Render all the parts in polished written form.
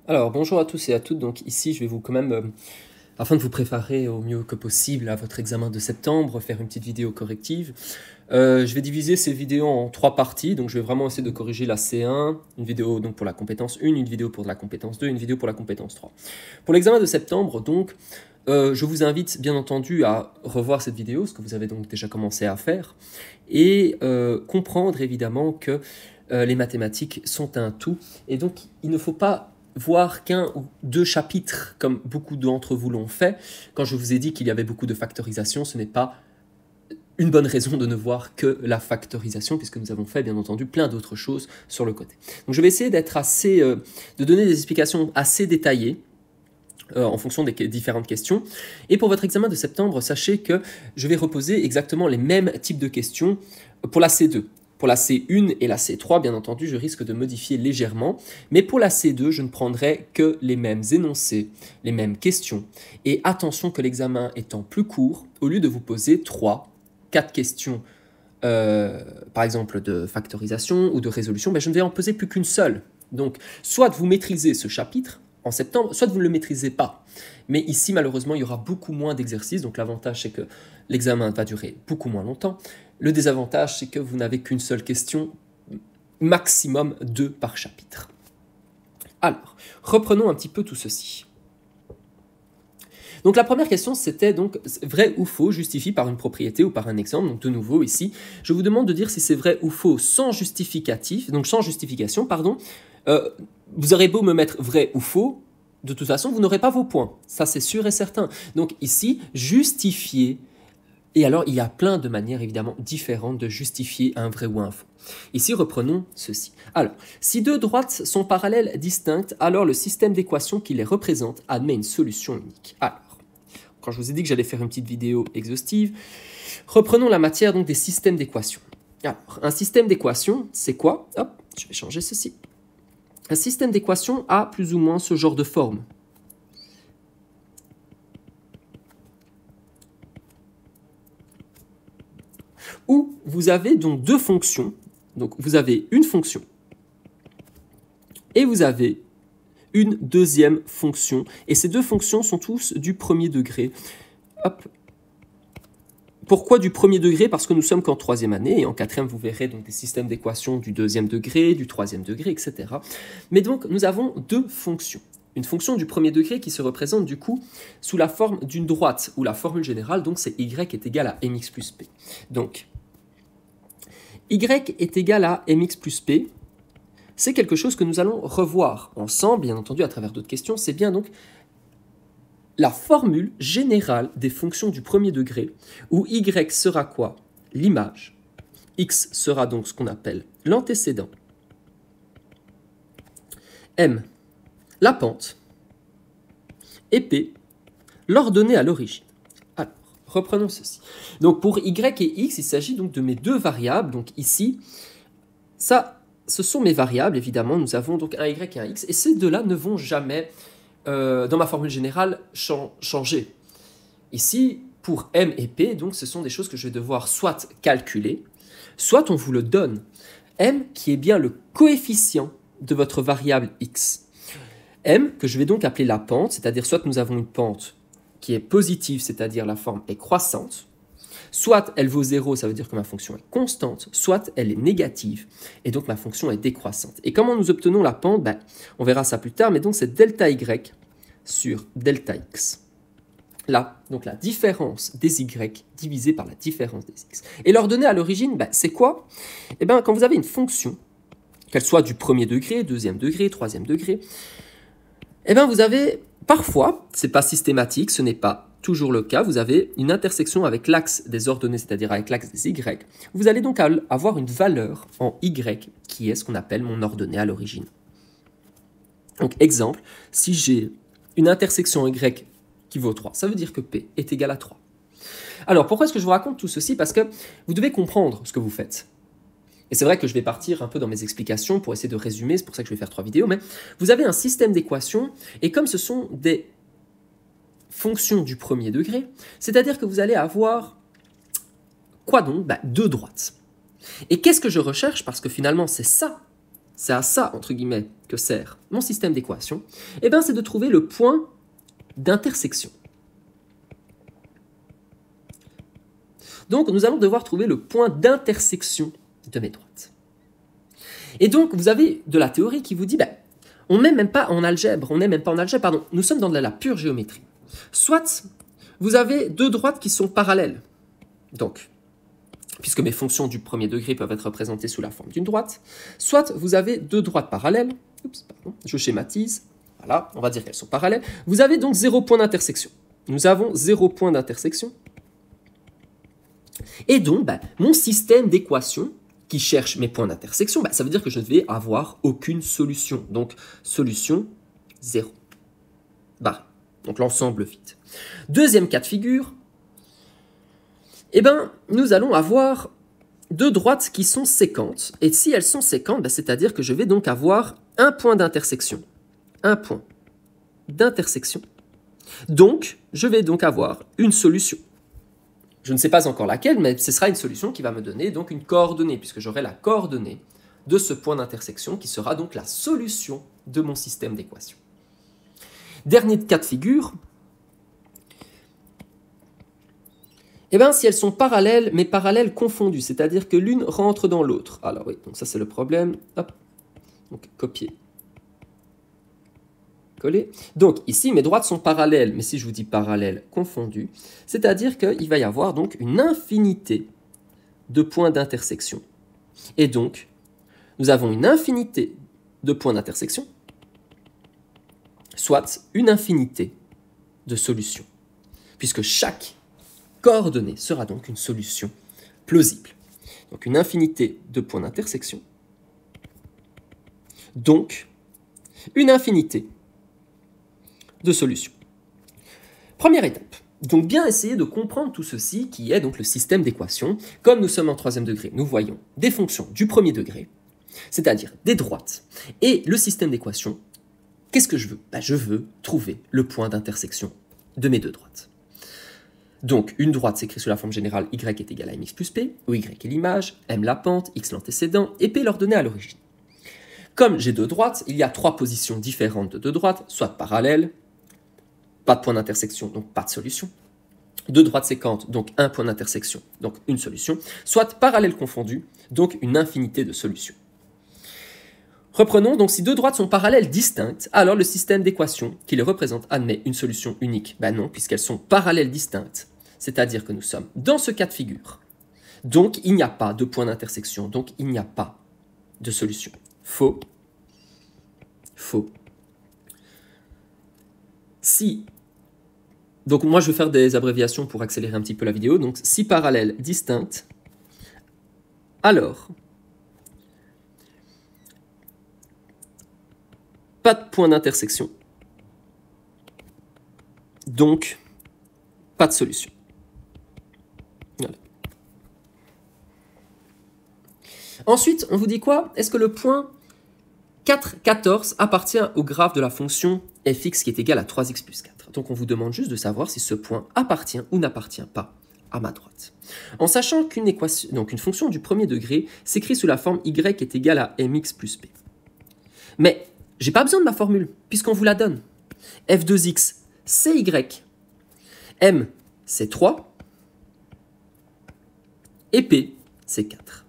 Alors, bonjour à tous et à toutes. Donc ici, je vais vous quand même, afin de vous préparer au mieux que possible à votre examen de septembre, faire une petite vidéo corrective. Je vais diviser ces vidéos en 3 parties. Donc je vais vraiment essayer de corriger la C1, une vidéo donc pour la compétence 1, une vidéo pour la compétence 2, une vidéo pour la compétence 3. Pour l'examen de septembre, donc, je vous invite bien entendu à revoir cette vidéo, ce que vous avez donc déjà commencé à faire, et comprendre évidemment que les mathématiques sont un tout, et donc il ne faut pas voir qu'un ou deux chapitres, comme beaucoup d'entre vous l'ont fait. Quand je vous ai dit qu'il y avait beaucoup de factorisation, ce n'est pas une bonne raison de ne voir que la factorisation, puisque nous avons fait, bien entendu, plein d'autres choses sur le côté. Donc je vais essayer d'être assez, de donner des explications assez détaillées, en fonction des différentes questions. Et pour votre examen de septembre, sachez que je vais reposer exactement les mêmes types de questions pour la C2. Pour la C1 et la C3, bien entendu, je risque de modifier légèrement, mais pour la C2, je ne prendrai que les mêmes énoncés, les mêmes questions. Et attention que l'examen étant plus court, au lieu de vous poser 3, 4 questions, par exemple de factorisation ou de résolution, ben je ne vais en poser plus qu'une seule. Donc, soit vous maîtrisez ce chapitre en septembre, soit vous ne le maîtrisez pas. Mais ici, malheureusement, il y aura beaucoup moins d'exercices. Donc l'avantage, c'est que l'examen va durer beaucoup moins longtemps. Le désavantage, c'est que vous n'avez qu'une seule question, maximum 2 par chapitre. Alors, reprenons un petit peu tout ceci. Donc la première question, c'était donc vrai ou faux, justifie par une propriété ou par un exemple. Donc de nouveau ici, je vous demande de dire si c'est vrai ou faux sans justificatif, donc sans justification, pardon. Vous aurez beau me mettre vrai ou faux, de toute façon, vous n'aurez pas vos points. Ça, c'est sûr et certain. Donc ici, justifier. Et alors, il y a plein de manières, évidemment, différentes de justifier un vrai ou un faux. Ici, reprenons ceci. Alors, si deux droites sont parallèles distinctes, alors le système d'équations qui les représente admet une solution unique. Alors, quand je vous ai dit que j'allais faire une petite vidéo exhaustive, reprenons la matière donc des systèmes d'équations. Alors, un système d'équations, c'est quoi? Hop, je vais changer ceci. Un système d'équations a plus ou moins ce genre de forme. Où vous avez donc deux fonctions. Donc vous avez une fonction et vous avez une deuxième fonction. Et ces deux fonctions sont tous du premier degré. Hop. Pourquoi du premier degré? Parce que nous sommes qu'en troisième année, et en quatrième, vous verrez donc des systèmes d'équations du deuxième degré, du troisième degré, etc. Mais donc, nous avons deux fonctions. Une fonction du premier degré qui se représente du coup sous la forme d'une droite, ou la formule générale, donc c'est y est égal à mx plus p. Donc, y est égal à mx plus p, c'est quelque chose que nous allons revoir ensemble, bien entendu, à travers d'autres questions. C'est bien donc la formule générale des fonctions du premier degré, où y sera quoi? L'image. X sera donc ce qu'on appelle l'antécédent. M, la pente. Et P, l'ordonnée à l'origine. Alors, reprenons ceci. Donc pour y et x, il s'agit donc de mes deux variables. Donc ici, ce sont mes variables, évidemment. Nous avons donc un y et un x. Et ces deux-là ne vont jamais, dans ma formule générale, changer. Ici, pour m et p, donc ce sont des choses que je vais devoir soit calculer, soit on vous le donne. M qui est bien le coefficient de votre variable x. M que je vais donc appeler la pente, c'est-à-dire soit nous avons une pente qui est positive, c'est-à-dire la forme est croissante, soit elle vaut 0, ça veut dire que ma fonction est constante, soit elle est négative, et donc ma fonction est décroissante. Et comment nous obtenons la pente? On verra ça plus tard, mais donc c'est delta y sur delta x. Là, donc la différence des y divisée par la différence des x. Et l'ordonnée à l'origine, c'est quoi? Eh bien, quand vous avez une fonction, qu'elle soit du premier degré, deuxième degré, troisième degré, eh bien, vous avez parfois, c'est pas systématique, ce n'est pas toujours le cas, vous avez une intersection avec l'axe des ordonnées, c'est-à-dire avec l'axe des y. Vous allez donc avoir une valeur en y qui est ce qu'on appelle mon ordonnée à l'origine. Donc, exemple, si j'ai une intersection y qui vaut 3, ça veut dire que P est égal à 3. Alors, pourquoi est-ce que je vous raconte tout ceci? Parce que vous devez comprendre ce que vous faites. Et c'est vrai que je vais partir un peu dans mes explications pour essayer de résumer, c'est pour ça que je vais faire 3 vidéos, mais vous avez un système d'équations, et comme ce sont des fonctions du premier degré, c'est-à-dire que vous allez avoir, quoi donc? Deux droites. Et qu'est-ce que je recherche? Parce que finalement, c'est ça c'est à ça, entre guillemets, que sert mon système d'équation, eh bien, c'est de trouver le point d'intersection. Donc, nous allons devoir trouver le point d'intersection de mes droites. Et donc, vous avez de la théorie qui vous dit, ben, on n'est même pas en algèbre, pardon, nous sommes dans de la pure géométrie. Soit, vous avez deux droites qui sont parallèles. Donc, puisque mes fonctions du premier degré peuvent être représentées sous la forme d'une droite, soit vous avez deux droites parallèles, je schématise, voilà, on va dire qu'elles sont parallèles, vous avez donc 0 point d'intersection. Nous avons 0 point d'intersection. Et donc, ben, mon système d'équations qui cherche mes points d'intersection, ben, ça veut dire que je ne vais avoir aucune solution. Donc, solution 0. Barré. Donc, l'ensemble vide. Deuxième cas de figure, eh ben, nous allons avoir deux droites qui sont séquentes. Et si elles sont séquentes, ben, c'est-à-dire que je vais donc avoir un point d'intersection. Un point d'intersection. Donc, je vais donc avoir une solution. Je ne sais pas encore laquelle, mais ce sera une solution qui va me donner donc une coordonnée, puisque j'aurai la coordonnée de ce point d'intersection qui sera donc la solution de mon système d'équations. Dernier cas de figure, eh bien, si elles sont parallèles, mais parallèles confondues, c'est-à-dire que l'une rentre dans l'autre. Alors oui, donc ça c'est le problème. Hop, donc copier. Coller. Donc ici, mes droites sont parallèles, mais si je vous dis parallèles confondues, c'est-à-dire qu'il va y avoir donc une infinité de points d'intersection. Et donc, nous avons une infinité de points d'intersection, soit une infinité de solutions, puisque chaque coordonnée sera donc une solution plausible. Donc une infinité de points d'intersection, donc une infinité de solutions. Première étape. Donc bien essayer de comprendre tout ceci qui est donc le système d'équations. Comme nous sommes en troisième degré, nous voyons des fonctions du premier degré, c'est-à-dire des droites, et le système d'équations. Qu'est-ce que je veux? Je veux trouver le point d'intersection de mes deux droites. Donc une droite s'écrit sous la forme générale y est égal à mx plus p, où y est l'image, m la pente, x l'antécédent, et p l'ordonnée à l'origine. Comme j'ai deux droites, il y a trois positions différentes de deux droites, soit parallèles, pas de point d'intersection, donc pas de solution. Deux droites séquentes, donc un point d'intersection, donc une solution. Soit parallèles confondues, donc une infinité de solutions. Reprenons, donc si deux droites sont parallèles distinctes, alors le système d'équations qui les représente admet une solution unique. Ben non, puisqu'elles sont parallèles distinctes. C'est-à-dire que nous sommes dans ce cas de figure. Donc il n'y a pas de point d'intersection, donc il n'y a pas de solution. Faux. Faux. Si, donc moi je vais faire des abréviations pour accélérer un petit peu la vidéo, donc si parallèles distinctes, alors pas de point d'intersection, donc pas de solution. Voilà. Ensuite, on vous dit quoi? Est-ce que le point 4, 14 appartient au graphe de la fonction fx qui est égale à 3x plus 4. Donc on vous demande juste de savoir si ce point appartient ou n'appartient pas à ma droite. En sachant qu'une équation, donc une fonction du premier degré s'écrit sous la forme y est égale à mx plus p. Mais j'ai pas besoin de ma formule, puisqu'on vous la donne. f de x, c'est y, m, c'est 3, et p, c'est 4.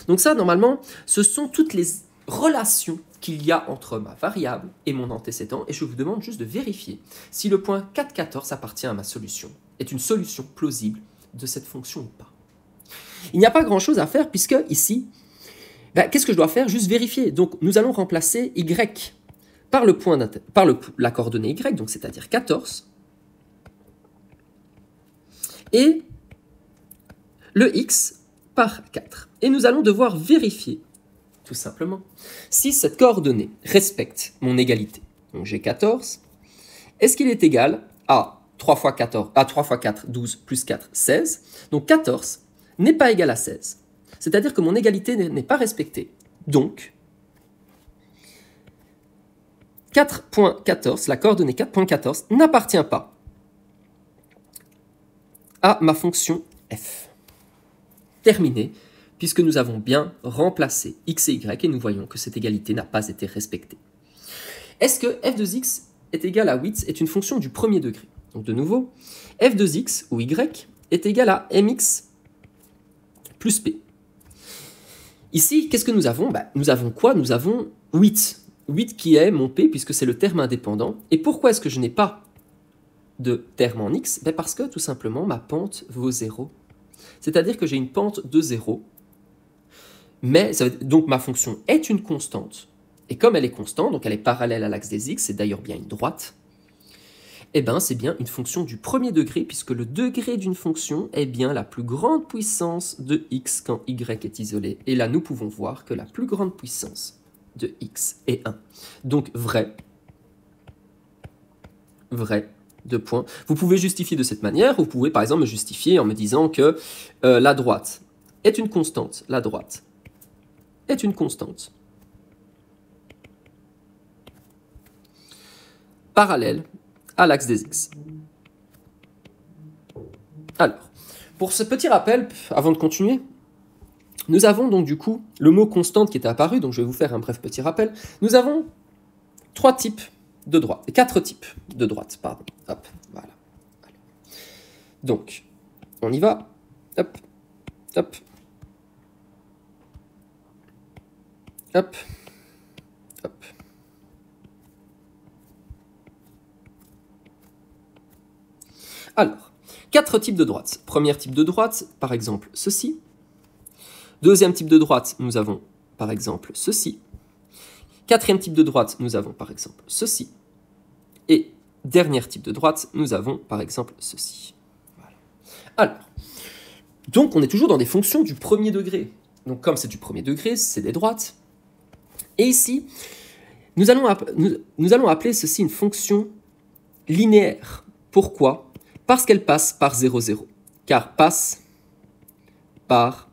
Donc ça, normalement, ce sont toutes les relations qu'il y a entre ma variable et mon antécédent, et je vous demande juste de vérifier si le point 4, 14 appartient à ma solution, est une solution plausible de cette fonction ou pas. Il n'y a pas grand-chose à faire, puisque ici, qu'est-ce que je dois faire? Juste vérifier. Donc, nous allons remplacer y par la coordonnée y, donc c'est-à-dire 14, et le x par 4. Et nous allons devoir vérifier, tout simplement, si cette coordonnée respecte mon égalité. Donc j'ai 14. Est-ce qu'il est égal à 3 fois 4, 12, plus 4, 16. Donc 14 n'est pas égal à 16. C'est-à-dire que mon égalité n'est pas respectée. Donc, 4.14, la coordonnée 4.14 n'appartient pas à ma fonction f. Terminé. puisque nous avons bien remplacé x et y, et nous voyons que cette égalité n'a pas été respectée. Est-ce que f de x est égal à 8 est une fonction du premier degré? Donc de nouveau, f de x, ou y, est égal à mx plus p. Ici, qu'est-ce que nous avons? Nous avons quoi? Nous avons 8. 8 qui est mon p, puisque c'est le terme indépendant. Et pourquoi est-ce que je n'ai pas de terme en x? Parce que, tout simplement, ma pente vaut 0. C'est-à-dire que j'ai une pente de 0. Mais, donc, ma fonction est une constante. Et comme elle est constante, donc elle est parallèle à l'axe des x, c'est d'ailleurs bien une droite, eh bien, c'est bien une fonction du premier degré, puisque le degré d'une fonction est bien la plus grande puissance de x quand y est isolé. Et là, nous pouvons voir que la plus grande puissance de x est 1. Donc, vrai, 2 points. Vous pouvez justifier de cette manière, vous pouvez par exemple me justifier en me disant que la droite est une constante. La droite est une constante parallèle à l'axe des x. Alors, pour ce petit rappel, avant de continuer, nous avons donc du coup le mot constante qui est apparu, donc je vais vous faire un bref petit rappel. Nous avons 4 types de droite. Hop, voilà. Donc, on y va. Hop, hop, hop, hop. Alors, 4 types de droite. Premier type de droite, par exemple, ceci. Deuxième type de droite, nous avons, par exemple, ceci. Quatrième type de droite, nous avons, par exemple, ceci. Et dernier type de droite, nous avons, par exemple, ceci. Voilà. Alors, donc, on est toujours dans des fonctions du premier degré. Donc, comme c'est du premier degré, c'est des droites. Et ici, nous allons appeler ceci une fonction linéaire. Pourquoi ? Parce qu'elle passe par 0, 0. Car passe par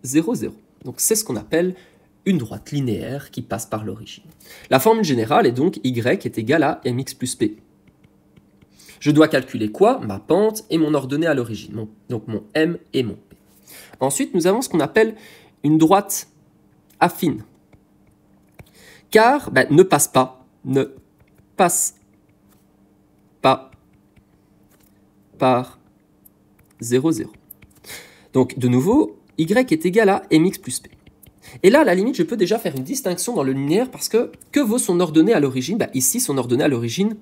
0, 0. Donc c'est ce qu'on appelle une droite linéaire qui passe par l'origine. La formule générale est donc y est égal à mx plus p. Je dois calculer quoi? Ma pente et mon ordonnée à l'origine. Donc mon m et mon p. Ensuite, nous avons ce qu'on appelle une droite affine. Car ne passe pas par 0, 0. Donc, de nouveau, y est égal à mx plus p. Et là, à la limite, je peux déjà faire une distinction dans le linéaire parce que vaut son ordonnée à l'origine? Ici, son ordonnée à l'origine,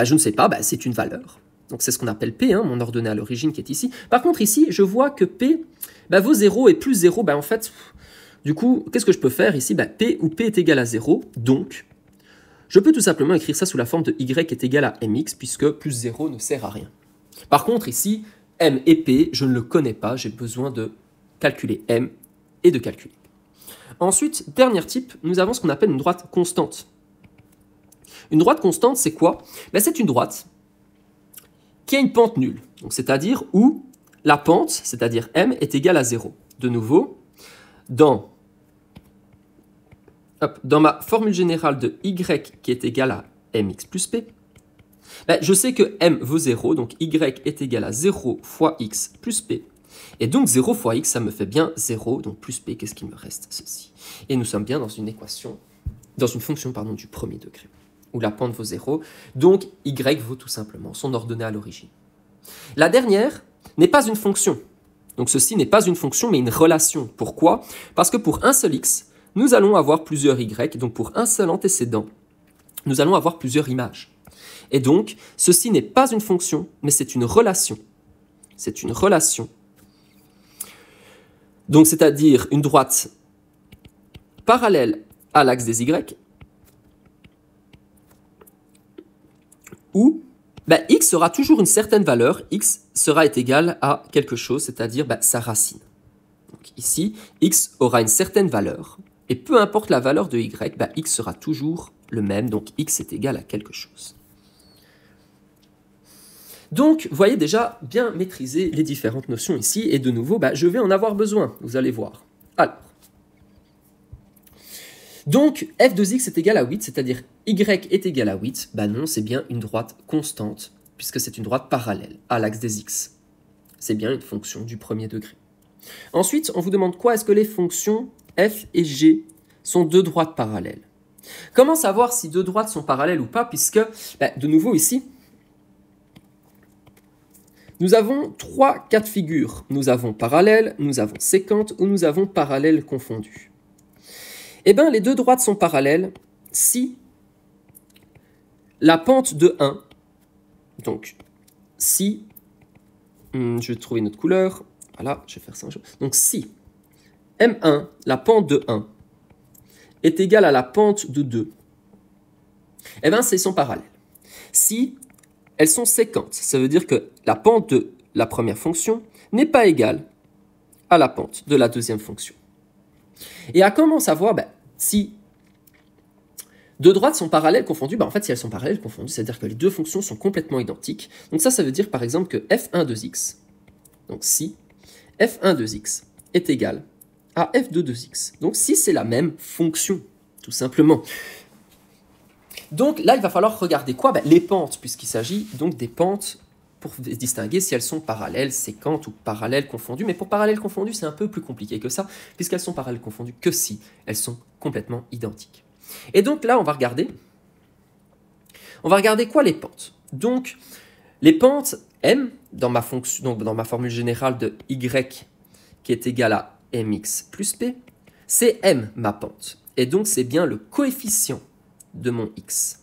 je ne sais pas, c'est une valeur. Donc, c'est ce qu'on appelle p, mon ordonnée à l'origine qui est ici. Par contre, ici, je vois que p vaut 0 et plus 0, en fait, du coup, qu'est-ce que je peux faire ici? P ou p est égal à 0, donc je peux tout simplement écrire ça sous la forme de y est égal à mx, puisque plus 0 ne sert à rien. Par contre, ici, m et p, je ne le connais pas, j'ai besoin de calculer m et de calculer. Ensuite, dernier type, nous avons ce qu'on appelle une droite constante. Une droite constante, c'est quoi? C'est une droite qui a une pente nulle, c'est-à-dire où la pente, c'est-à-dire m, est égale à 0. De nouveau, dans ma formule générale de y qui est égale à mx plus p, je sais que m vaut 0, donc y est égal à 0 fois x plus p. Et donc 0 fois x, ça me fait bien 0, donc plus p, qu'est-ce qu'il me reste? Ceci. Et nous sommes bien dans une fonction du premier degré, où la pente vaut 0, donc y vaut tout simplement son ordonnée à l'origine. La dernière n'est pas une fonction. Donc ceci n'est pas une fonction, mais une relation. Pourquoi? Parce que pour un seul x, nous allons avoir plusieurs y, donc pour un seul antécédent, nous allons avoir plusieurs images. Et donc, ceci n'est pas une fonction, mais c'est une relation. C'est une relation. Donc, c'est-à-dire une droite parallèle à l'axe des y, où x sera toujours une certaine valeur, x sera égal à quelque chose, c'est-à-dire sa racine. Donc ici, x aura une certaine valeur, et peu importe la valeur de y, x sera toujours le même, donc x est égal à quelque chose. Donc, vous voyez déjà bien maîtriser les différentes notions ici, et de nouveau, je vais en avoir besoin, vous allez voir. Alors, donc, f de x est égal à 8, c'est-à-dire y est égal à 8, non, c'est bien une droite constante, puisque c'est une droite parallèle à l'axe des x. C'est bien une fonction du premier degré. Ensuite, on vous demande quoi? Est-ce que les fonctions f et g sont deux droites parallèles? Comment savoir si deux droites sont parallèles ou pas, puisque, de nouveau ici, nous avons trois cas de figure. Nous avons parallèle, nous avons séquente ou nous avons parallèle confondu. Eh bien, les deux droites sont parallèles si la pente de 1, donc si, je vais trouver une autre couleur, voilà, je vais faire ça un jour. Donc si M1, la pente de 1, est égale à la pente de 2, eh bien, elles sont parallèles. Si elles sont séquentes, ça veut dire que la pente de la première fonction n'est pas égale à la pente de la deuxième fonction. Et à comment savoir si deux droites sont parallèles confondues? En fait, si elles sont parallèles confondues, c'est-à-dire que les deux fonctions sont complètement identiques. Donc ça veut dire par exemple que f1 de x, donc si f1 de x est égal à f2 de x, donc si c'est la même fonction, tout simplement. Donc là, il va falloir regarder quoi? Les pentes, puisqu'il s'agit donc des pentes pour distinguer si elles sont parallèles, séquentes ou parallèles confondues. Mais pour parallèles confondues, c'est un peu plus compliqué que ça, puisqu'elles sont parallèles confondues que si elles sont complètement identiques. Et donc là, on va regarder quoi? Les pentes. Donc, les pentes m, dans ma formule générale de y qui est égale à mx plus p, c'est m ma pente. Et donc, c'est bien le coefficient de mon x.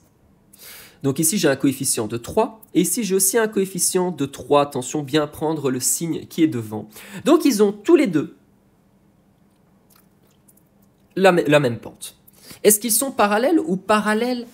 Donc ici, j'ai un coefficient de 3, et ici, j'ai aussi un coefficient de 3. Attention, bien prendre le signe qui est devant. Donc, ils ont tous les deux la même pente. Est-ce qu'ils sont parallèles ou parallèles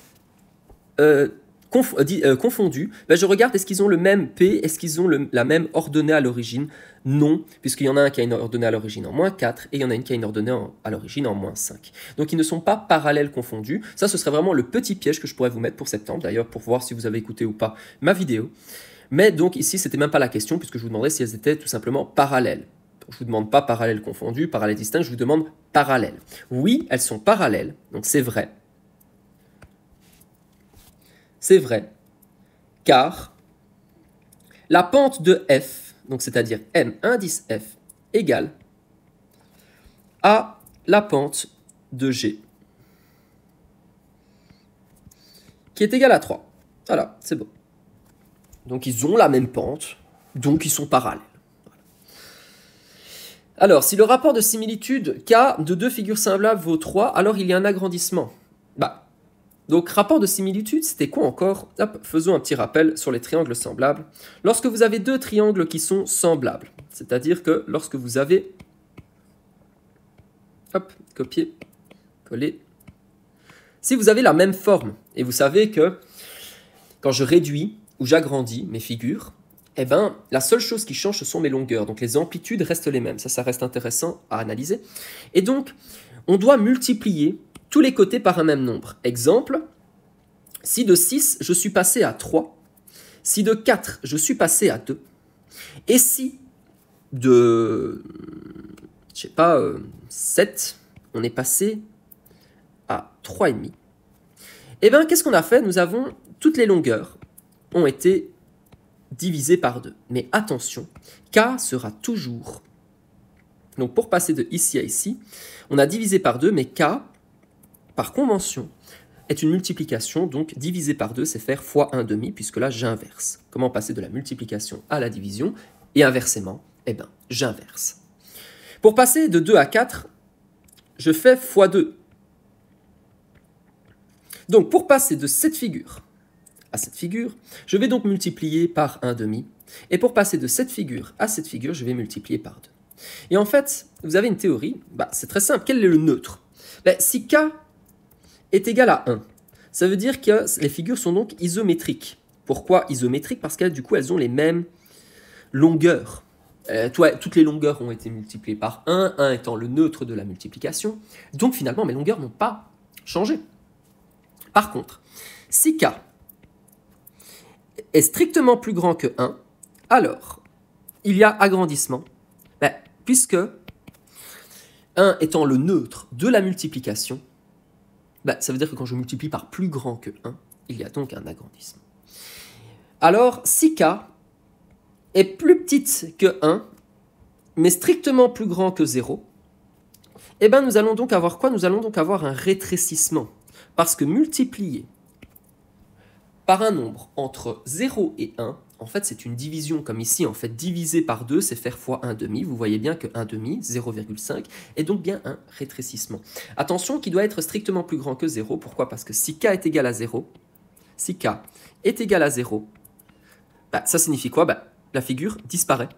confondus? Je regarde, est-ce qu'ils ont le même P? Est-ce qu'ils ont la même ordonnée à l'origine? Non, puisqu'il y en a un qui a une ordonnée à l'origine en -4 et il y en a une qui a une ordonnée à l'origine en -5. Donc ils ne sont pas parallèles confondus. Ça, ce serait vraiment le petit piège que je pourrais vous mettre pour septembre, d'ailleurs, pour voir si vous avez écouté ou pas ma vidéo. Mais donc ici, c'était même pas la question, puisque je vous demandais si elles étaient tout simplement parallèles. Je ne vous demande pas parallèles confondus, parallèles distincts, je vous demande parallèles. Oui, elles sont parallèles, donc c'est vrai. C'est vrai, car la pente de f, donc c'est-à-dire m indice f, égale à la pente de g, qui est égale à 3. Voilà, c'est bon. Donc ils ont la même pente, donc ils sont parallèles. Alors, si le rapport de similitude K de deux figures semblables vaut 3, alors il y a un agrandissement. Donc, rapport de similitude, c'était quoi encore? Hop, faisons un petit rappel sur les triangles semblables. Lorsque vous avez deux triangles qui sont semblables, c'est-à-dire que lorsque vous avez... Hop, copier, coller. Si vous avez la même forme, et vous savez que quand je réduis ou j'agrandis mes figures, la seule chose qui change, ce sont mes longueurs. Donc les amplitudes restent les mêmes. Ça reste intéressant à analyser. Et donc, on doit multiplier tous les côtés par un même nombre. Exemple, si de 6, je suis passé à 3, si de 4, je suis passé à 2, et si de, 7, on est passé à 3,5, qu'est-ce qu'on a fait? Nous avons, toutes les longueurs ont été divisées par 2. Mais attention, K sera toujours, donc pour passer de ici à ici, on a divisé par 2, mais K, par convention, est une multiplication, donc diviser par 2, c'est faire fois 1,5, puisque là, j'inverse. Comment passer de la multiplication à la division? Et inversement, j'inverse. Pour passer de 2 à 4, je fais fois 2. Donc, pour passer de cette figure à cette figure, je vais donc multiplier par 1,5. Et pour passer de cette figure à cette figure, je vais multiplier par 2. Et en fait, vous avez une théorie, c'est très simple. Quel est le neutre? Si K est égal à 1, ça veut dire que les figures sont donc isométriques. Pourquoi isométriques? Parce que du coup, elles ont les mêmes longueurs. Toutes les longueurs ont été multipliées par 1 étant le neutre de la multiplication. Donc finalement, mes longueurs n'ont pas changé. Par contre, si K est strictement plus grand que 1, alors il y a agrandissement, puisque 1 étant le neutre de la multiplication, ça veut dire que quand je multiplie par plus grand que 1, il y a donc un agrandissement. Alors, si K est plus petite que 1, mais strictement plus grand que 0, eh ben nous allons donc avoir quoi? Nous allons donc avoir un rétrécissement. Parce que multiplier par un nombre entre 0 et 1, en fait c'est une division, comme ici, en fait diviser par 2, c'est faire fois 1,5. Vous voyez bien que 1,5, 0,5, est donc bien un rétrécissement. Attention qu'il doit être strictement plus grand que 0. Pourquoi? Parce que si k est égal à 0, si k est égal à 0, ça signifie quoi? La figure disparaît.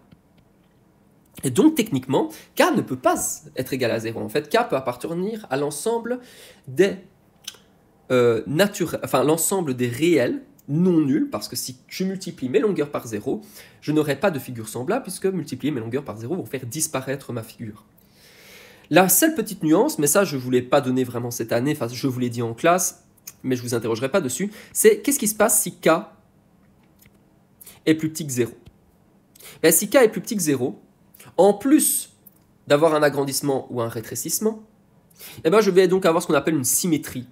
Et donc, techniquement, k ne peut pas être égal à 0. En fait, k peut appartenir à l'ensemble des l'ensemble des réels non nuls, parce que si je multiplie mes longueurs par 0, je n'aurai pas de figure semblable, puisque multiplier mes longueurs par 0 vont faire disparaître ma figure. La seule petite nuance, mais ça je ne vous l'ai pas donné vraiment cette année, enfin je vous l'ai dit en classe, mais je ne vous interrogerai pas dessus, c'est qu'est-ce qui se passe si k est plus petit que 0? Si k est plus petit que 0, en plus d'avoir un agrandissement ou un rétrécissement, je vais donc avoir ce qu'on appelle une symétrie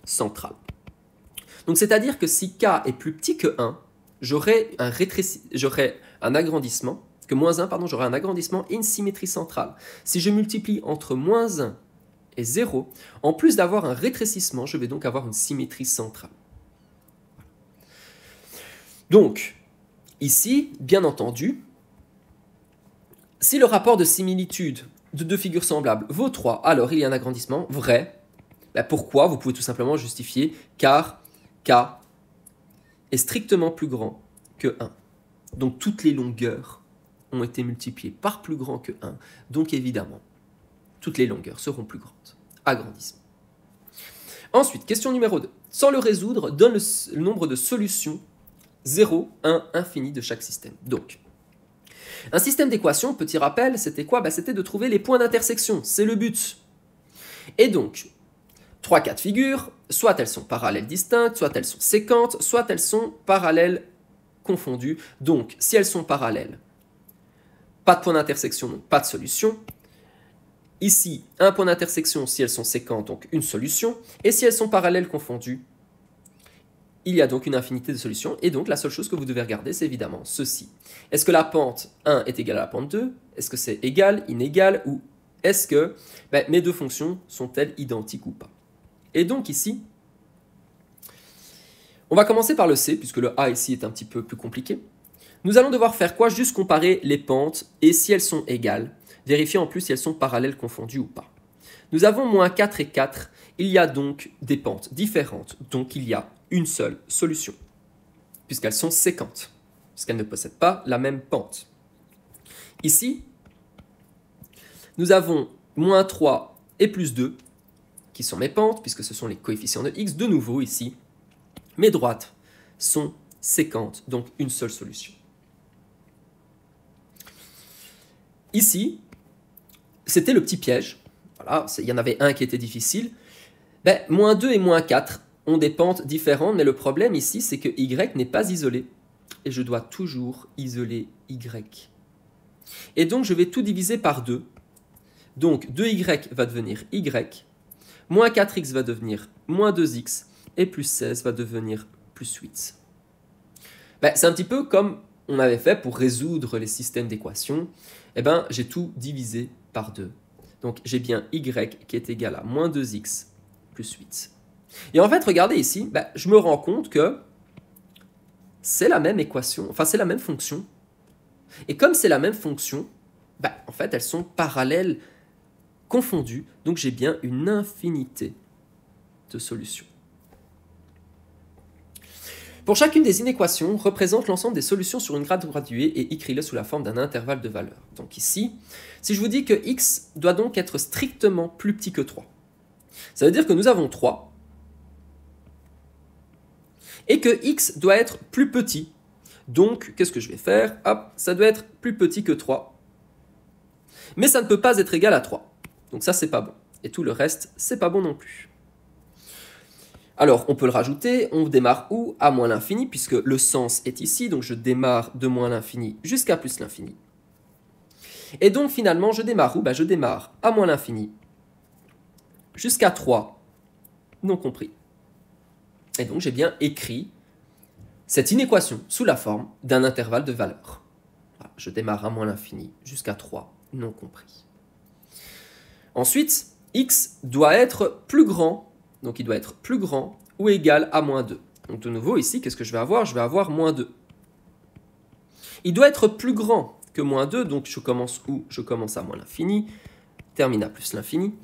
centrale. Donc c'est-à-dire que si k est plus petit que 1, j'aurai un agrandissement, que moins 1, pardon, j'aurai un agrandissement et une symétrie centrale. Si je multiplie entre moins 1 et 0, en plus d'avoir un rétrécissement, je vais donc avoir une symétrie centrale. Donc, ici, bien entendu, si le rapport de similitude de deux figures semblables vaut 3, alors il y a un agrandissement vrai. Pourquoi? Vous pouvez tout simplement justifier car k est strictement plus grand que 1. Donc toutes les longueurs ont été multipliées par plus grand que 1. Donc évidemment, toutes les longueurs seront plus grandes. Agrandissement. Ensuite, question numéro 2. Sans le résoudre, donne le nombre de solutions 0, 1, infini de chaque système. Donc, un système d'équations, petit rappel, c'était quoi? C'était de trouver les points d'intersection. C'est le but. Et donc, 3 cas de figure, soit elles sont parallèles distinctes, soit elles sont séquentes, soit elles sont parallèles confondues. Donc, si elles sont parallèles, pas de point d'intersection, donc pas de solution. Ici, un point d'intersection si elles sont séquentes, donc une solution. Et si elles sont parallèles confondues, il y a donc une infinité de solutions. Et donc, la seule chose que vous devez regarder, c'est évidemment ceci. Est-ce que la pente 1 est égale à la pente 2? Est-ce que c'est égal, inégal? Ou est-ce que mes deux fonctions sont-elles identiques ou pas? Et donc ici, on va commencer par le C, puisque le A ici est un petit peu plus compliqué. Nous allons devoir faire quoi? Juste comparer les pentes, et si elles sont égales, vérifier en plus si elles sont parallèles confondues ou pas. Nous avons moins 4 et 4, il y a donc des pentes différentes, donc il y a une seule solution, puisqu'elles sont séquentes, puisqu'elles ne possèdent pas la même pente. Ici, nous avons moins 3 et plus 2, qui sont mes pentes, puisque ce sont les coefficients de x. De nouveau, ici, mes droites sont séquentes, donc une seule solution. Ici, c'était le petit piège. Voilà, il y en avait un qui était difficile. Moins 2 et moins 4 ont des pentes différentes, mais le problème ici, c'est que y n'est pas isolé. Et je dois toujours isoler y. Et donc, je vais tout diviser par 2. Donc, 2y va devenir y. Moins 4x va devenir moins 2x, et plus 16 va devenir plus 8. C'est un petit peu comme on avait fait pour résoudre les systèmes d'équations. J'ai tout divisé par 2. Donc j'ai bien y qui est égal à moins 2x plus 8. Et en fait, regardez ici, je me rends compte que c'est la même équation, enfin c'est la même fonction. Et comme c'est la même fonction, en fait elles sont parallèles confondues, donc j'ai bien une infinité de solutions. Pour chacune des inéquations, représente l'ensemble des solutions sur une graphe graduée et écris-le sous la forme d'un intervalle de valeurs. Donc ici, si je vous dis que x doit donc être strictement plus petit que 3, ça veut dire que nous avons 3 et que x doit être plus petit. Donc, qu'est-ce que je vais faire? Hop, ça doit être plus petit que 3. Mais ça ne peut pas être égal à 3. Donc ça, c'est pas bon. Et tout le reste, c'est pas bon non plus. Alors, on peut le rajouter, on démarre où? À moins l'infini, puisque le sens est ici, donc je démarre de moins l'infini jusqu'à plus l'infini. Et donc, finalement, je démarre où? Je démarre à moins l'infini jusqu'à 3, non compris. Et donc, j'ai bien écrit cette inéquation sous la forme d'un intervalle de valeurs. Voilà, je démarre à moins l'infini jusqu'à 3, non compris. Ensuite, x doit être plus grand, donc il doit être plus grand ou égal à moins 2. Donc de nouveau, ici, qu'est-ce que je vais avoir? Je vais avoir moins 2. Il doit être plus grand que moins 2, donc je commence où? Je commence à moins l'infini, termine à plus l'infini.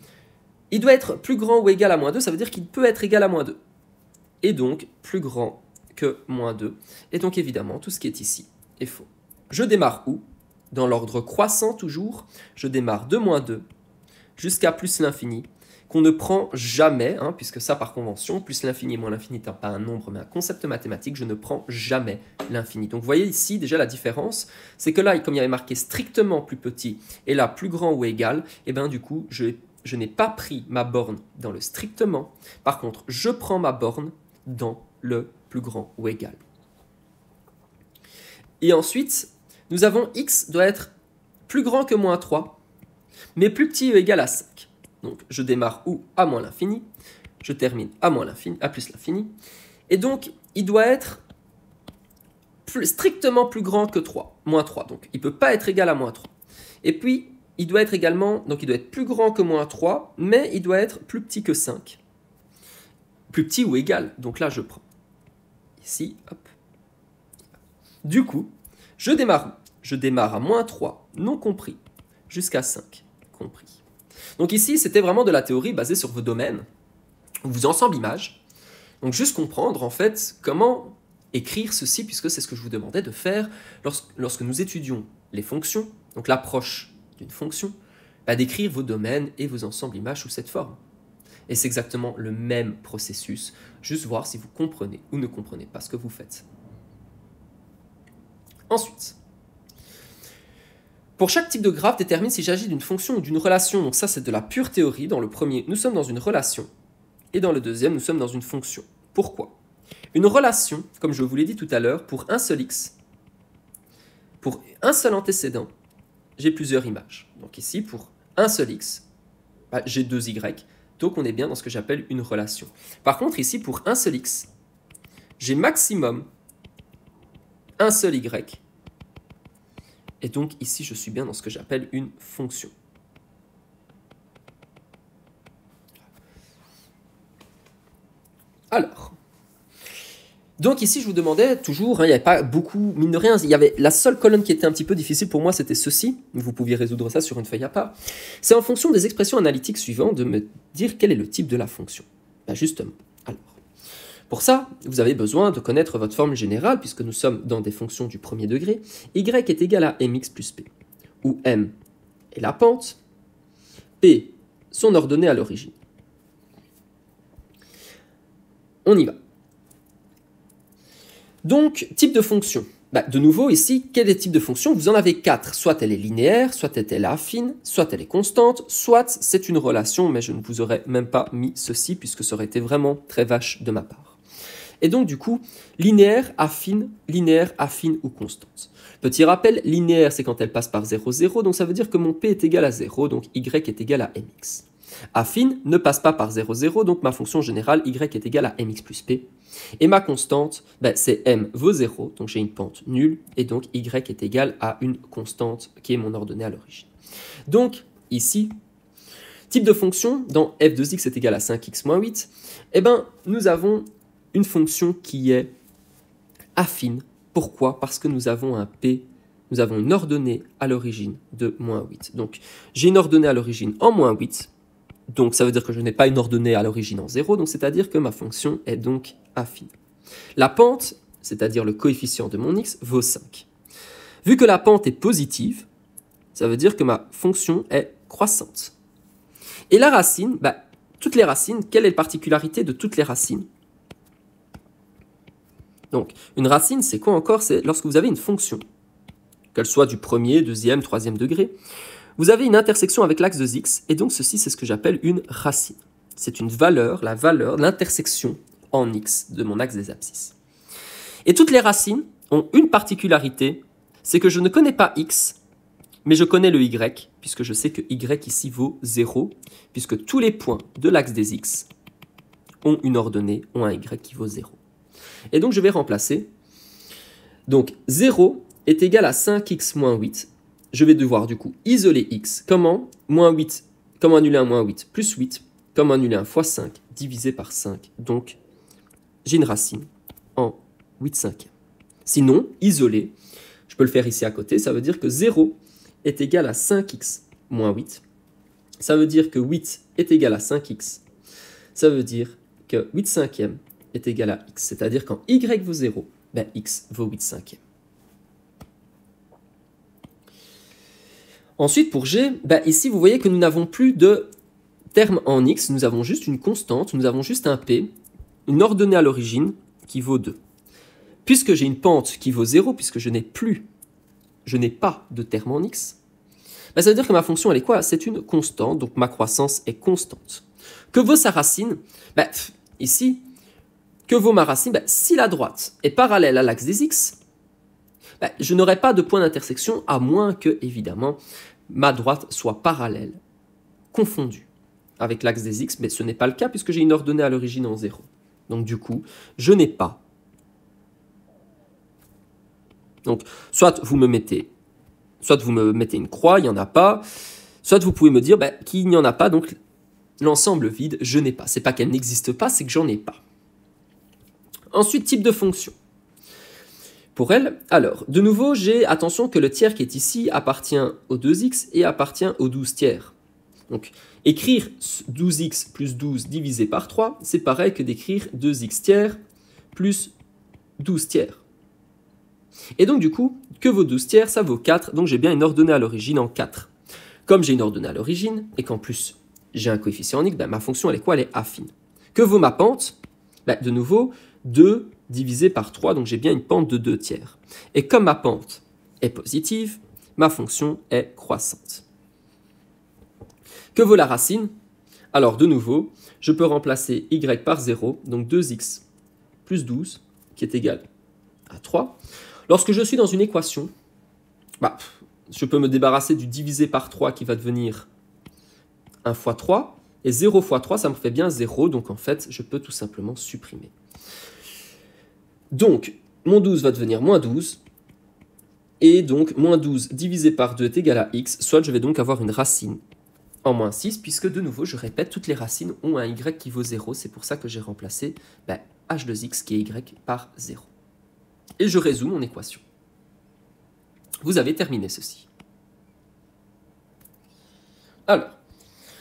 Il doit être plus grand ou égal à moins 2, ça veut dire qu'il peut être égal à moins 2. Et donc, plus grand que moins 2. Et donc, évidemment, tout ce qui est ici est faux. Je démarre où? Dans l'ordre croissant, toujours. Je démarre de moins 2 jusqu'à plus l'infini, qu'on ne prend jamais, puisque ça, par convention, plus l'infini et moins l'infini n'est pas un nombre, mais un concept mathématique, je ne prends jamais l'infini. Donc, vous voyez ici, déjà, la différence, c'est que là, comme il y avait marqué strictement plus petit, et là, plus grand ou égal, et bien, du coup, je n'ai pas pris ma borne dans le strictement. Par contre, je prends ma borne dans le plus grand ou égal. Et ensuite, nous avons x doit être plus grand que moins 3, mais plus petit ou égal à 5. Donc, je démarre où? À moins l'infini. Je termine à moins l'infini, à plus l'infini. Et donc, il doit être strictement plus grand que 3, moins 3. Donc, il ne peut pas être égal à moins 3. Et puis, il doit être également, donc il doit être plus grand que moins 3, mais il doit être plus petit que 5. Plus petit ou égal. Donc là, je prends. Ici, hop. Du coup, je démarre où? Je démarre à moins 3, non compris, jusqu'à 5, compris. Donc ici, c'était vraiment de la théorie basée sur vos domaines, vos ensembles images. Donc juste comprendre, en fait, comment écrire ceci, puisque c'est ce que je vous demandais de faire lorsque nous étudions les fonctions, donc l'approche d'une fonction, d'écrire vos domaines et vos ensembles images sous cette forme. Et c'est exactement le même processus, juste voir si vous comprenez ou ne comprenez pas ce que vous faites. Ensuite, pour chaque type de graphe, détermine s'il s'agit d'une fonction ou d'une relation. Donc ça, c'est de la pure théorie. Dans le premier, nous sommes dans une relation. Et dans le deuxième, nous sommes dans une fonction. Pourquoi? Une relation, comme je vous l'ai dit tout à l'heure, pour un seul x, pour un seul antécédent, j'ai plusieurs images. Donc ici, pour un seul x, j'ai 2 y. Donc on est bien dans ce que j'appelle une relation. Par contre, ici, pour un seul x, j'ai maximum un seul y. Et donc ici, je suis bien dans ce que j'appelle une fonction. Alors, donc ici, je vous demandais toujours, il n'y avait pas beaucoup, mine de rien, il y avait la seule colonne qui était un petit peu difficile pour moi, c'était ceci. Vous pouviez résoudre ça sur une feuille à part. C'est en fonction des expressions analytiques suivantes de me dire quel est le type de la fonction. Justement, alors, pour ça, vous avez besoin de connaître votre formule générale, puisque nous sommes dans des fonctions du premier degré. Y est égal à mx plus p, où m est la pente, p son ordonnée à l'origine. On y va. Donc, type de fonction. De nouveau, ici, quel est le type de fonction? Vous en avez 4. Soit elle est linéaire, soit elle est affine, soit elle est constante, soit c'est une relation, mais je ne vous aurais même pas mis ceci, puisque ça aurait été vraiment très vache de ma part. Et donc, du coup, linéaire, affine ou constante. Petit rappel, linéaire, c'est quand elle passe par 0, 0, donc ça veut dire que mon p est égal à 0, donc y est égal à mx. Affine ne passe pas par 0, 0, donc ma fonction générale, y est égal à mx plus p. Et ma constante, c'est m vaut 0, donc j'ai une pente nulle, et donc y est égal à une constante qui est mon ordonnée à l'origine. Donc, ici, type de fonction, dans f de x est égal à 5x moins 8, nous avons une fonction qui est affine. Pourquoi? Parce que nous avons un p, nous avons une ordonnée à l'origine de moins 8. Donc, j'ai une ordonnée à l'origine en moins 8, donc ça veut dire que je n'ai pas une ordonnée à l'origine en 0, donc c'est-à-dire que ma fonction est donc affine. La pente, c'est-à-dire le coefficient de mon x, vaut 5. Vu que la pente est positive, ça veut dire que ma fonction est croissante. Et la racine, toutes les racines, quelle est la particularité de toutes les racines? Donc, une racine, c'est quoi encore? C'est lorsque vous avez une fonction, qu'elle soit du premier, deuxième, troisième degré, vous avez une intersection avec l'axe de x, et donc ceci, c'est ce que j'appelle une racine. C'est une valeur, la valeur, l'intersection en x de mon axe des abscisses. Et toutes les racines ont une particularité, c'est que je ne connais pas x, mais je connais le y, puisque je sais que y ici vaut 0, puisque tous les points de l'axe des x ont une ordonnée, ont un y qui vaut 0. Et donc je vais remplacer donc 0 et est égal à 5x moins 8, je vais devoir du coup isoler x. Comment? Moins 8, comment annuler un moins 8? Plus 8, comment annuler un fois 5 divisé par 5. Donc, j'ai une racine en 8 cinquièmes. Sinon, isoler, je peux le faire ici à côté, ça veut dire que 0 est égal à 5x moins 8. Ça veut dire que 8 est égal à 5x. Ça veut dire que 8 cinquièmes est égal à x. C'est-à-dire quand y vaut 0, ben x vaut 8 cinquièmes. Ensuite, pour g, ben ici, vous voyez que nous n'avons plus de terme en x, nous avons juste une constante, nous avons juste un p, une ordonnée à l'origine qui vaut 2. Puisque j'ai une pente qui vaut 0, puisque je n'ai pas de terme en x, ben ça veut dire que ma fonction, elle est quoi? C'est une constante, donc ma croissance est constante. Que vaut sa racine? Ben, ici, que vaut ma racine? Ben, si la droite est parallèle à l'axe des x, ben, je n'aurai pas de point d'intersection, à moins que, évidemment, ma droite soit parallèle, confondue avec l'axe des x, mais ce n'est pas le cas puisque j'ai une ordonnée à l'origine en 0. Donc du coup, je n'ai pas. Donc, soit vous me mettez une croix, il n'y en a pas, soit vous pouvez me dire qu'il n'y en a pas, donc l'ensemble vide, je n'ai pas. C'est pas qu'elle n'existe pas, c'est que j'en ai pas. Ensuite, type de fonction. Pour elle, alors, de nouveau, j'ai, attention que le tiers qui est ici appartient au 2x et appartient au 12 tiers. Donc, écrire 12x plus 12 divisé par 3, c'est pareil que d'écrire 2x tiers plus 12 tiers. Et donc, du coup, que vaut 12 tiers? Ça vaut 4, donc j'ai bien une ordonnée à l'origine en 4. Comme j'ai une ordonnée à l'origine, et qu'en plus, j'ai un coefficient en x, ben, ma fonction, elle est quoi? Elle est affine. Que vaut ma pente? Ben, de nouveau, 2 divisé par 3, donc j'ai bien une pente de 2 tiers. Et comme ma pente est positive, ma fonction est croissante. Que vaut la racine? Alors, de nouveau, je peux remplacer y par 0, donc 2x plus 12, qui est égal à 3. Lorsque je suis dans une équation, je peux me débarrasser du divisé par 3 qui va devenir 1 fois 3, et 0 fois 3, ça me fait bien 0, donc en fait, je peux tout simplement supprimer. Donc, mon 12 va devenir moins 12, et donc, moins 12 divisé par 2 est égal à x, soit je vais donc avoir une racine en moins 6, puisque de nouveau, je répète, toutes les racines ont un y qui vaut 0, c'est pour ça que j'ai remplacé h de x qui est y par 0. Et je résous mon équation. Vous avez terminé ceci. Alors,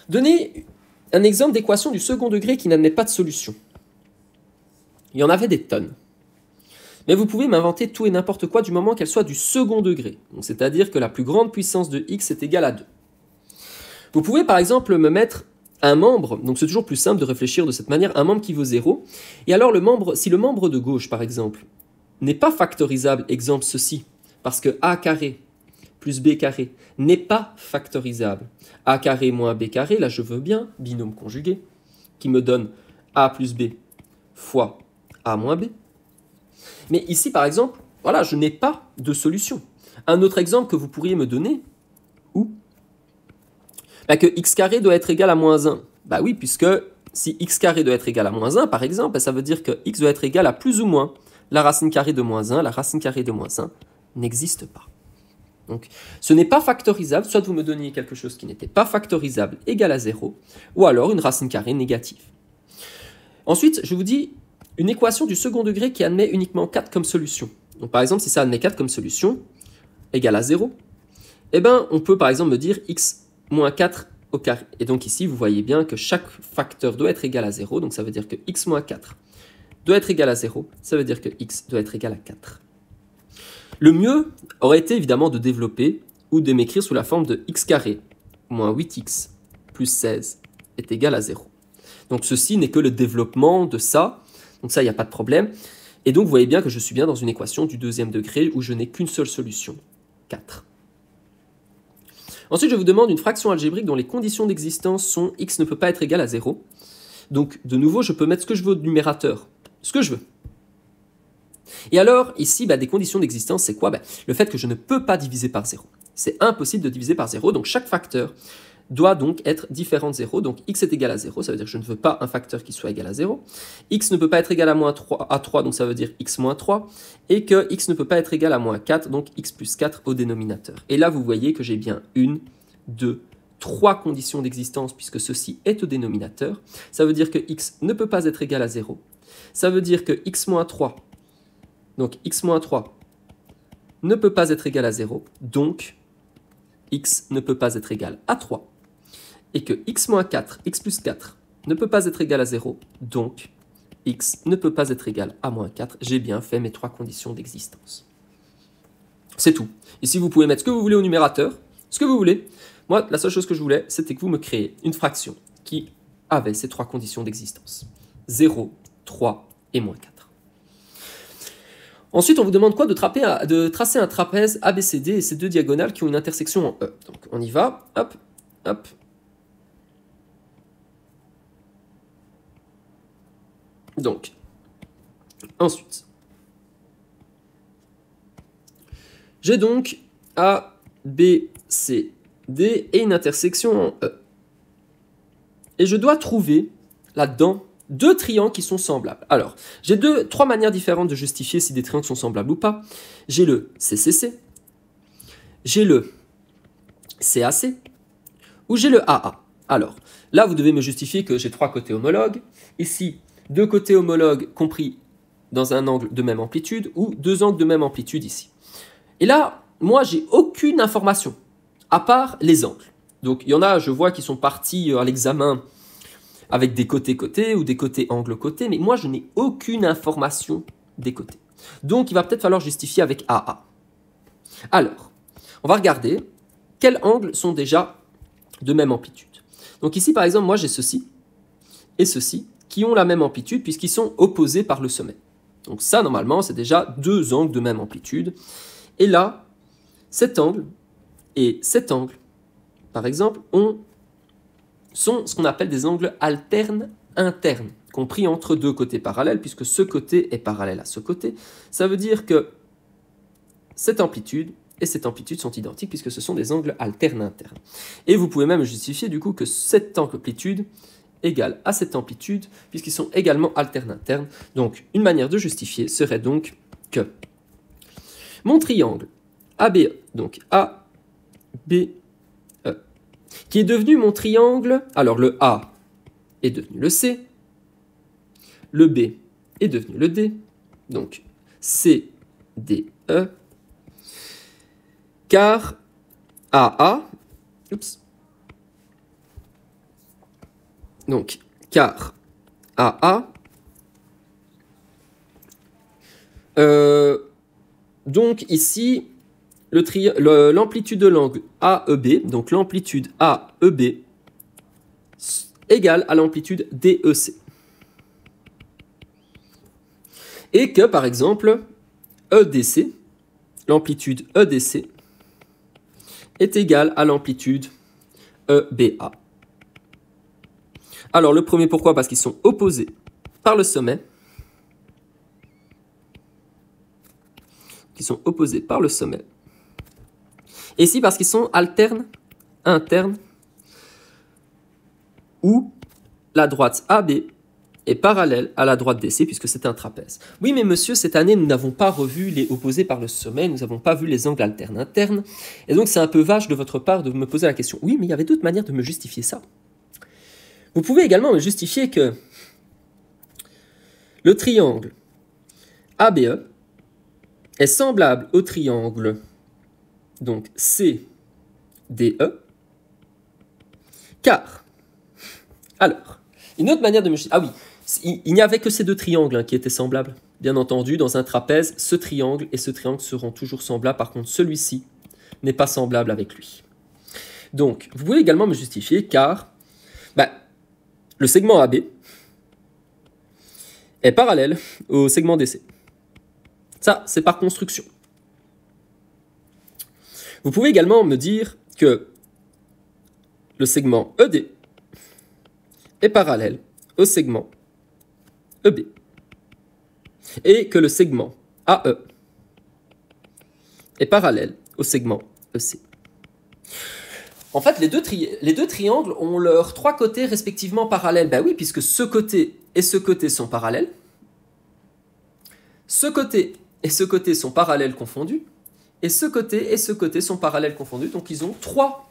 donnez un exemple d'équation du second degré qui n'admet pas de solution. Il y en avait des tonnes. Mais vous pouvez m'inventer tout et n'importe quoi du moment qu'elle soit du second degré. C'est-à-dire que la plus grande puissance de x est égale à 2. Vous pouvez par exemple me mettre un membre, donc c'est toujours plus simple de réfléchir de cette manière, un membre qui vaut 0. Et alors si le membre de gauche par exemple n'est pas factorisable, exemple ceci, parce que a carré plus b carré n'est pas factorisable. A carré moins b carré, là je veux bien, binôme conjugué, qui me donne a plus b fois a moins b. Mais ici par exemple, voilà, je n'ai pas de solution. Un autre exemple que vous pourriez me donner, où que x carré doit être égal à moins 1. Bah oui, puisque si x carré doit être égal à moins 1, par exemple, ça veut dire que x doit être égal à plus ou moins la racine carrée de moins 1. La racine carrée de moins 1 n'existe pas. Donc, ce n'est pas factorisable, soit vous me donniez quelque chose qui n'était pas factorisable égal à 0, ou alors une racine carrée négative. Ensuite, je vous dis une équation du second degré qui admet uniquement 4 comme solution. Donc, par exemple, si ça admet 4 comme solution, égale à 0, eh ben, on peut par exemple me dire x moins 4 au carré. Et donc ici, vous voyez bien que chaque facteur doit être égal à 0, donc ça veut dire que x moins 4 doit être égal à 0, ça veut dire que x doit être égal à 4. Le mieux aurait été évidemment de développer ou de m'écrire sous la forme de x carré moins 8x plus 16 est égal à 0. Donc ceci n'est que le développement de ça, donc ça, il n'y a pas de problème. Et donc vous voyez bien que je suis bien dans une équation du deuxième degré où je n'ai qu'une seule solution, 4. Ensuite, je vous demande une fraction algébrique dont les conditions d'existence sont x ne peut pas être égal à 0. Donc, de nouveau, je peux mettre ce que je veux au numérateur, ce que je veux. Et alors, ici, des conditions d'existence, c'est quoi? Le fait que je ne peux pas diviser par 0. C'est impossible de diviser par 0, donc chaque facteur doit donc être différent de 0. Donc x est égal à 0, ça veut dire que je ne veux pas un facteur qui soit égal à 0. X ne peut pas être égal à 3, donc ça veut dire x moins 3. Et que x ne peut pas être égal à moins 4, donc x plus 4 au dénominateur. Et là, vous voyez que j'ai bien 1, 2, 3 conditions d'existence puisque ceci est au dénominateur. Ça veut dire que x ne peut pas être égal à 0. Ça veut dire que x moins 3, donc x moins 3 ne peut pas être égal à 0. Donc, x ne peut pas être égal à 3. Et que x moins 4, x plus 4 ne peut pas être égal à 0. Donc, x ne peut pas être égal à moins 4. J'ai bien fait mes 3 conditions d'existence. C'est tout. Ici, vous pouvez mettre ce que vous voulez au numérateur, ce que vous voulez. Moi, la seule chose que je voulais, c'était que vous me créiez une fraction qui avait ces 3 conditions d'existence. 0, 3 et moins 4. Ensuite, on vous demande quoi de tracer un trapèze ABCD et ces 2 diagonales qui ont une intersection en E. Donc, on y va. Hop, hop. Donc, ensuite, j'ai donc A, B, C, D et une intersection en E. Et je dois trouver là-dedans 2 triangles qui sont semblables. Alors, j'ai 3 manières différentes de justifier si des triangles sont semblables ou pas. J'ai le CCC, j'ai le CAC, ou j'ai le AA. Alors, là, vous devez me justifier que j'ai 3 côtés homologues. Ici, 2 côtés homologues compris dans un angle de même amplitude, ou 2 angles de même amplitude ici. Et là, moi, j'ai aucune information, à part les angles. Donc, il y en a, je vois, qui sont partis à l'examen avec des côtés-côtés ou des côtés angle-côté, mais moi, je n'ai aucune information des côtés. Donc, il va peut-être falloir justifier avec AA. Alors, on va regarder quels angles sont déjà de même amplitude. Donc ici, par exemple, moi, j'ai ceci et ceci qui ont la même amplitude puisqu'ils sont opposés par le sommet. Donc ça, normalement, c'est déjà 2 angles de même amplitude. Et là, cet angle et cet angle, par exemple, sont ce qu'on appelle des angles alternes internes, compris entre 2 côtés parallèles, puisque ce côté est parallèle à ce côté. Ça veut dire que cette amplitude et cette amplitude sont identiques, puisque ce sont des angles alternes internes. Et vous pouvez même justifier du coup que cette amplitude égale à cette amplitude, puisqu'ils sont également alternes internes. Donc, une manière de justifier serait donc que mon triangle ABE, donc ABE, qui est devenu mon triangle, alors le A est devenu le C, le B est devenu le D, donc CDE, car AA, donc car AA, donc ici, l'amplitude de l'angle AEB, donc l'amplitude AEB, égale à l'amplitude DEC. Et que, par exemple, EDC, l'amplitude EDC, est égale à l'amplitude EBA. Alors, le premier, pourquoi? Parce qu'ils sont opposés par le sommet. Ils sont opposés par le sommet. Et ici, parce qu'ils sont alternes, internes, où la droite AB est parallèle à la droite DC, puisque c'est un trapèze. Oui, mais monsieur, cette année, nous n'avons pas revu les opposés par le sommet, nous n'avons pas vu les angles alternes internes, et donc c'est un peu vache de votre part de me poser la question. Oui, mais il y avait d'autres manières de me justifier ça. Vous pouvez également me justifier que le triangle ABE est semblable au triangle donc CDE, car, alors, une autre manière de me justifier, ah oui, il n'y avait que ces 2 triangles qui étaient semblables. Bien entendu, dans un trapèze, ce triangle et ce triangle seront toujours semblables, par contre celui-ci n'est pas semblable avec lui. Donc, vous pouvez également me justifier car le segment AB est parallèle au segment DC. Ça, c'est par construction. Vous pouvez également me dire que le segment ED est parallèle au segment EB et que le segment AE est parallèle au segment EC. En fait, les deux triangles ont leurs trois côtés respectivement parallèles. Ben oui, puisque ce côté et ce côté sont parallèles. Ce côté et ce côté sont parallèles confondus. Et ce côté et ce côté sont parallèles confondus. Donc ils ont trois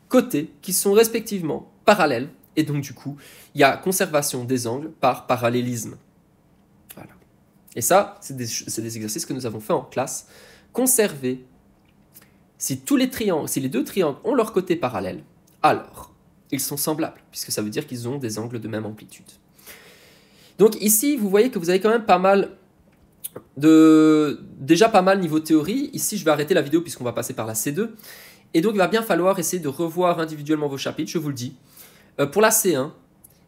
côtés qui sont respectivement parallèles. Et donc du coup, il y a conservation des angles par parallélisme. Voilà. Et ça, c'est des exercices que nous avons fait en classe. Conserver, si les deux triangles ont leur côté parallèle, alors ils sont semblables, puisque ça veut dire qu'ils ont des angles de même amplitude. Donc ici, vous voyez que vous avez quand même déjà pas mal niveau théorie. Ici, je vais arrêter la vidéo puisqu'on va passer par la C2. Et donc, il va bien falloir essayer de revoir individuellement vos chapitres, je vous le dis. Pour la C1,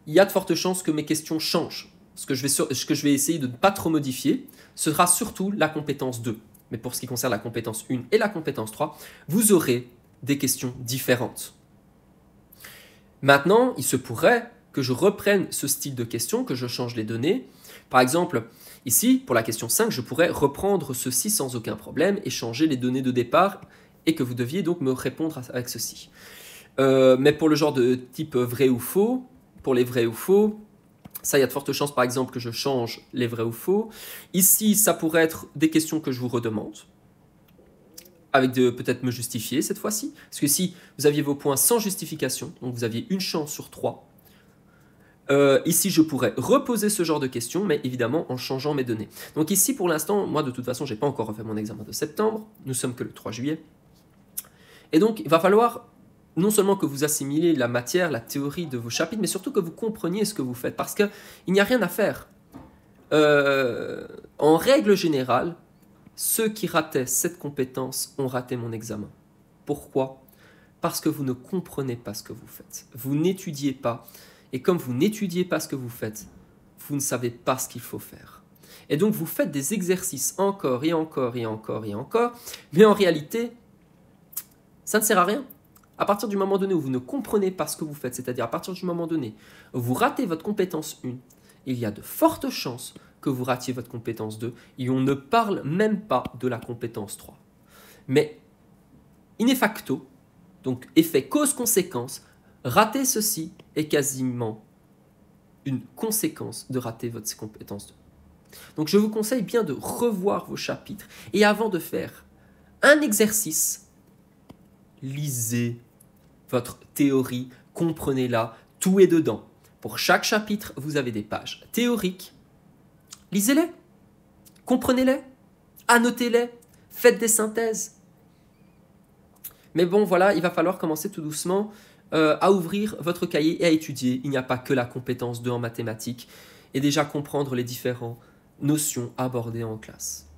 il y a de fortes chances que mes questions changent. Ce que je vais essayer de ne pas trop modifier, ce sera surtout la compétence 2. Mais pour ce qui concerne la compétence 1 et la compétence 3, vous aurez des questions différentes. Maintenant, il se pourrait que je reprenne ce style de question, que je change les données. Par exemple, ici, pour la question 5, je pourrais reprendre ceci sans aucun problème et changer les données de départ et que vous deviez donc me répondre avec ceci. Mais pour le genre de type vrai ou faux, pour les vrais ou faux, ça, il y a de fortes chances, par exemple, que je change les vrais ou faux. Ici, ça pourrait être des questions que je vous redemande, avec peut-être me justifier cette fois-ci. Parce que si vous aviez vos points sans justification, donc vous aviez une chance sur 3, ici, je pourrais reposer ce genre de questions, mais évidemment en changeant mes données. Donc ici, pour l'instant, moi, de toute façon, je n'ai pas encore refait mon examen de septembre. Nous sommes que le 3 juillet. Et donc, il va falloir non seulement que vous assimilez la matière, la théorie de vos chapitres, mais surtout que vous compreniez ce que vous faites. Parce qu'il n'y a rien à faire. En règle générale, ceux qui rataient cette compétence ont raté mon examen. Pourquoi? Parce que vous ne comprenez pas ce que vous faites. Vous n'étudiez pas. Et comme vous n'étudiez pas ce que vous faites, vous ne savez pas ce qu'il faut faire. Et donc, vous faites des exercices encore et encore et encore et encore, mais en réalité, ça ne sert à rien. À partir du moment donné où vous ne comprenez pas ce que vous faites, c'est-à-dire à partir du moment donné où vous ratez votre compétence 1, il y a de fortes chances que vous ratiez votre compétence 2 et on ne parle même pas de la compétence 3. Mais in facto, donc effet cause-conséquence, rater ceci est quasiment une conséquence de rater votre compétence 2. Donc je vous conseille bien de revoir vos chapitres et avant de faire un exercice, lisez votre théorie, comprenez-la, tout est dedans. Pour chaque chapitre, vous avez des pages théoriques. Lisez-les, comprenez-les, annotez-les, faites des synthèses. Mais bon, voilà, il va falloir commencer tout doucement à ouvrir votre cahier et à étudier. Il n'y a pas que la compétence 2 en mathématiques et déjà comprendre les différentes notions abordées en classe.